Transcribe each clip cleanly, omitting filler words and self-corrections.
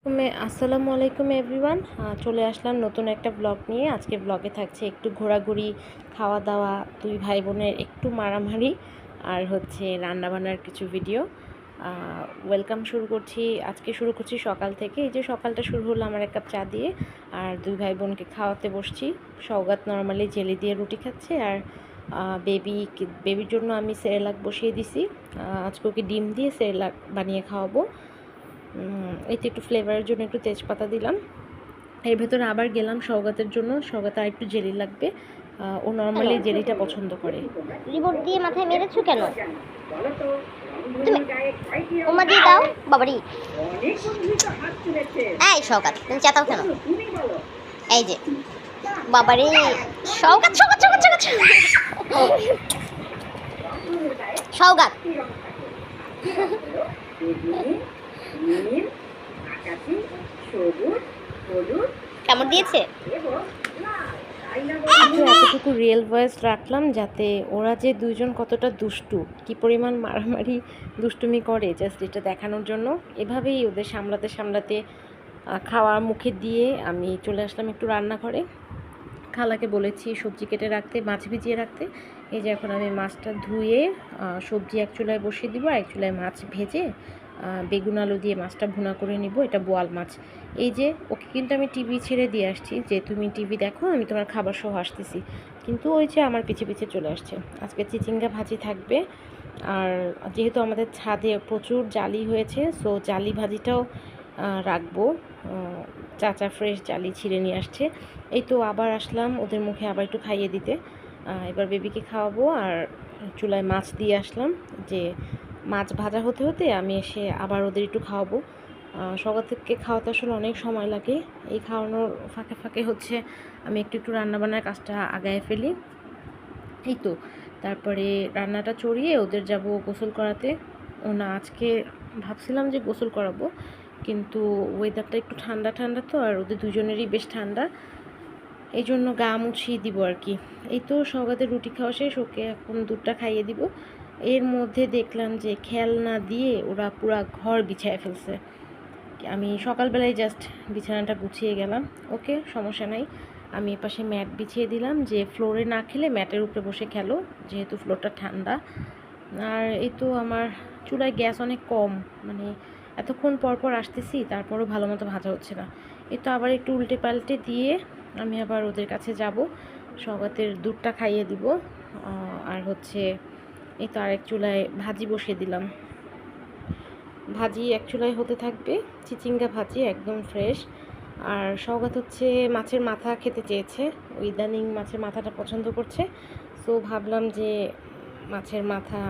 আসসালামু আলাইকুম এভরিওয়ান। চলে আসলাম নতুন একটা ব্লগ নিয়ে। আজকে ব্লগে থাকছে একটু ঘোরাঘুরি, খাওয়া দাওয়া, দুই ভাই বোনের একটু মারামারি, আর হচ্ছে রান্নাবান্নার কিছু ভিডিও। ওয়েলকাম আজকে শুরু করছি সকাল থেকে। এই যে সকালটা শুরু হলো আমার এক কাপ চা দিয়ে, আর দুই ভাই বোনকে খাওয়াতে বসছি। সওগাত নর্মালি জেলি দিয়ে রুটি খাচ্ছে, আর বেবির জন্য আমি সেরেলাক বসিয়ে দিছি। আজকে ওকে ডিম দিয়ে সেরেলাক বানিয়ে খাওয়াবো। এতে একটু ফ্লেভারের জন্য একটু তেজপাতা দিলাম। এর ভেতরে আবার গেলাম সওগাতের জন্য। সওগাত আর একটু জেলি লাগবে, ও নর্মালি জেলিটা পছন্দ করে। রিমোট দিয়ে মাথায় মেরেছো কেন? তুমি ওমা দিয়ে দাও বাবারি। এই সওগাত তুমি চেতাও কেন? এই যে বাবারে সওগাত সওগাত সওগাত সওগাত সওগাত কেমন দিয়েছে? এতটুকু রিয়েল ভয়েস রাখলাম যাতে ওরা যে দুইজন কতটা দুষ্টু, কি পরিমাণ মারামারি দুষ্টুমি করে, জাস্ট এটা দেখানোর জন্য। এভাবেই ওদের সামলাতে সামলাতে খাওয়া মুখে দিয়ে আমি চলে আসলাম একটু রান্নাঘরে। খালাকে বলেছি সবজি কেটে রাখতে, মাছ ভিজিয়ে রাখতে। এই যে এখন আমি মাছটা ধুয়ে সবজি এক চুলায় বসিয়ে দিব, আর এক চুলায় মাছ ভেজে বেগুন আলু দিয়ে মাছটা ভুনা করে নিব। এটা বোয়াল মাছ। এই যে ওকে কিন্তু আমি টিভি ছেড়ে দিয়ে আসছি যে তুমি টিভি দেখো, আমি তোমার খাবার সহ আসতেছি, কিন্তু ওই যে আমার পিছে পিছে চলে আসছে। আজকে চিচিঙ্গা ভাজি থাকবে, আর যেহেতু আমাদের ছাদে প্রচুর জালি হয়েছে, সো জালি ভাজিটাও রাখবো। চাচা ফ্রেশ জালি ছিঁড়ে নিয়ে আসছে। এই তো আবার আসলাম ওদের মুখে আবার একটু খাইয়ে দিতে। এবার বেবিকে খাওয়াবো, আর চুলায় মাছ দিয়ে আসলাম। যে মাছ ভাজা হতে হতে আমি এসে আবার ওদের একটু খাওয়াবো। সকাল থেকে খাওয়াতে আসলে অনেক সময় লাগে। এই খাওয়ানোর ফাঁকে ফাঁকে হচ্ছে আমি একটু একটু রান্নাবান্নার কাজটা আগায় ফেলি। এই তো তারপরে রান্নাটা চড়িয়ে ওদের যাব গোসল করাতে। না, আজকে ভাবছিলাম যে গোসল করাবো, কিন্তু ওয়েদারটা একটু ঠান্ডা ঠান্ডা তো, আর ওদের দুজনেরই বেশ ঠান্ডা, এই জন্য গা মুছিয়ে দিব আর কি। এই তো সওগাতের রুটি খাওয়া শেষ, ওকে এখন দুধটা খাইয়ে দিব। এর মধ্যে দেখলাম যে খেলনা দিয়ে ওরা পুরা ঘর বিছায় ফেলছে। আমি সকালবেলায় জাস্ট বিছানাটা গুছিয়ে গেলাম। ওকে, সমস্যা নাই। আমি এপাশে ম্যাট বিছিয়ে দিলাম যে ফ্লোরে না খেলে ম্যাটের উপরে বসে খেলো, যেহেতু ফ্লোরটা ঠান্ডা। আর এই তো আমার চুলায় গ্যাস অনেক কম, মানে এতক্ষণ পর পর আসতেছি তারপরও ভালো মতো ভাজা হচ্ছে না। এই তো আবার একটু উল্টে পাল্টে দিয়ে আমি আবার ওদের কাছে যাব, সওগাতের দুধটা খাইয়ে দিব। আর হচ্ছে এই তো আরেক চুলায় ভাজি বসিয়ে দিলাম। ভাজি এক চুলায় হতে থাকবে, চিচিঙ্গা ভাজি একদম ফ্রেশ। আর সওগাত হচ্ছে মাছের মাথা খেতে চেয়েছে, ওই ইদানিং মাছের মাথাটা পছন্দ করছে। সো ভাবলাম যে মাছের মাথা,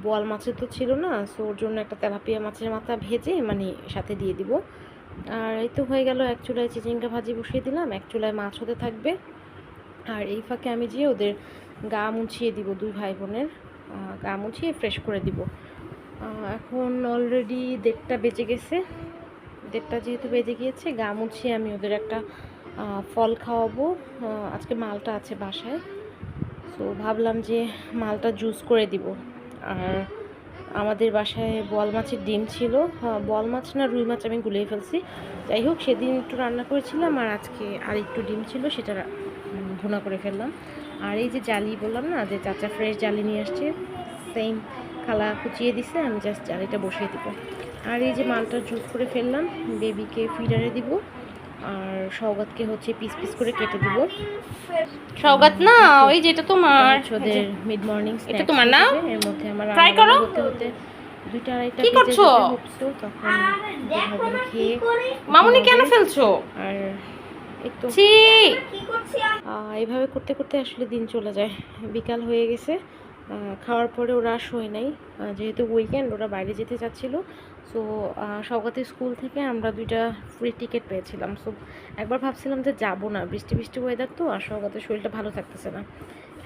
বোয়াল মাছের তো ছিল না, সো ওর জন্য একটা তেলাপিয়া মাছের মাথা ভেজে মানে সাথে দিয়ে দিব। আর এই তো হয়ে গেল, এক চুলায় চিচিঙ্গা ভাজি বসিয়ে দিলাম, এক চুলায় মাছ হতে থাকবে। আর এই ফাঁকে আমি যেয়ে ওদের গা মুছিয়ে দিব, দুই ভাই বোনের গা মুছিয়ে ফ্রেশ করে দিব। এখন অলরেডি 1:30 বেজে গেছে। 1:30 যেহেতু বেজে গিয়েছে, গা মুছিয়ে আমি ওদের একটা ফল খাওয়াবো। আজকে মালটা আছে বাসায়, সো ভাবলাম যে মালটা জুস করে দিব। আর আমাদের বাসায় বোয়াল মাছের ডিম ছিল, বোয়াল মাছ না রুই মাছ আমি গুলিয়ে ফেলছি। যাই হোক, সেদিন একটু রান্না করেছিলাম, আর আজকে আর একটু ডিম ছিল, সেটা ভুনা করে ফেললাম। আর এই যে জালি বললাম না, যে চাচা ফ্রেশ জালি নিয়ে আসছে, সেম খালা কুচিয়ে দিছে, আমি জাস্ট জালিটা বসিয়ে দিব। আর এই যে মালটা জুস করে ফেললাম, বেবিকে ফিডারে দিব, আর সওগাতকে হচ্ছে পিস পিস করে কেটে দিব। সওগাত না, ওই যেটা তোমার ওদের মিড মর্নিং এটা তোমার না, এর মধ্যে আমার ট্রাই করো। হতে হতে 2:30 কি করছো? তখন খেয়ে মামুনি কেন ফেলছো? আর একটু এইভাবে করতে করতে আসলে দিন চলে যায়। বিকাল হয়ে গেছে, খাওয়ার পরে ওরা শোয় নাই, যেহেতু উইকেন্ড ওরা বাইরে যেতে চাচ্ছিলো। সো সওগাতের স্কুল থেকে আমরা 2টা ফ্রি টিকিট পেয়েছিলাম। সো একবার ভাবছিলাম যে যাবো না, বৃষ্টি বৃষ্টি ওয়েদার তো, আর সওগাতের শরীরটা ভালো থাকতেছে না,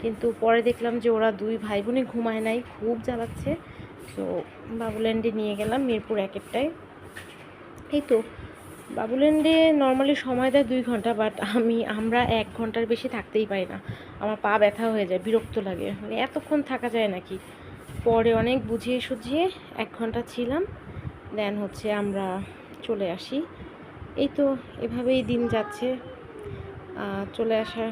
কিন্তু পরে দেখলাম যে ওরা দুই ভাই বোনে ঘুমায় নাই, খুব জ্বালাচ্ছে। সো বাবুল্যান্ডে নিয়ে গেলাম, মিরপুর 1-টায়। এই তো বাবুল্যান্ডে নর্মালি সময় দেয় 2 ঘন্টা, বাট আমরা 1 ঘন্টার বেশি থাকতেই পারি না। আমার পা ব্যথা হয়ে যায়, বিরক্ত লাগে, মানে এতক্ষণ থাকা যায় নাকি। পরে অনেক বুঝিয়ে সুঝিয়ে 1 ঘন্টা ছিলাম, দেন হচ্ছে আমরা চলে আসি। এই তো এভাবেই দিন যাচ্ছে। চলে আসা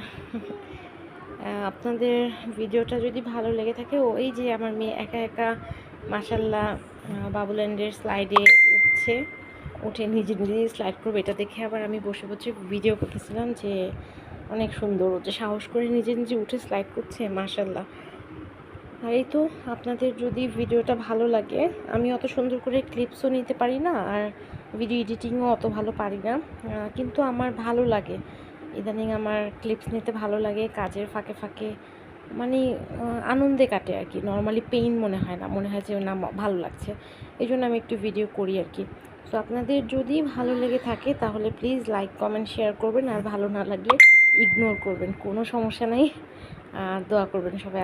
আপনাদের ভিডিওটা যদি ভালো লেগে থাকে, ওই যে আমার মেয়ে একা একা মাশাল্লাহ বাবুল্যান্ডের স্লাইডে উঠছে, উঠে নিজে নিজেই স্লাইড করবে, এটা দেখে আবার আমি বসে বসে ভিডিও করতেছিলাম যে অনেক সুন্দর, ও যে সাহস করে নিজে নিজে উঠে স্লাইড করছে মাশাল্লাহ। আর এই তো আপনাদের যদি ভিডিওটা ভালো লাগে, আমি অত সুন্দর করে ক্লিপসও নিতে পারি না, আর ভিডিও এডিটিংও অত ভালো পারি না, কিন্তু আমার ভালো লাগে ইদানিং, আমার ক্লিপস নিতে ভালো লাগে কাজের ফাঁকে ফাঁকে, মানে আনন্দে কাটে আর কি। নর্মালি পেইন মনে হয় না, মনে হয় যে না ভালো লাগছে, এই জন্য আমি একটু ভিডিও করি আর কি। তো আপনাদের যদি ভালো লেগে থাকে তাহলে প্লিজ লাইক কমেন্ট শেয়ার করবেন, আর ভালো না লাগলে ইগনোর করবেন, কোনো সমস্যা নেই। দোয়া করবেন সবাই।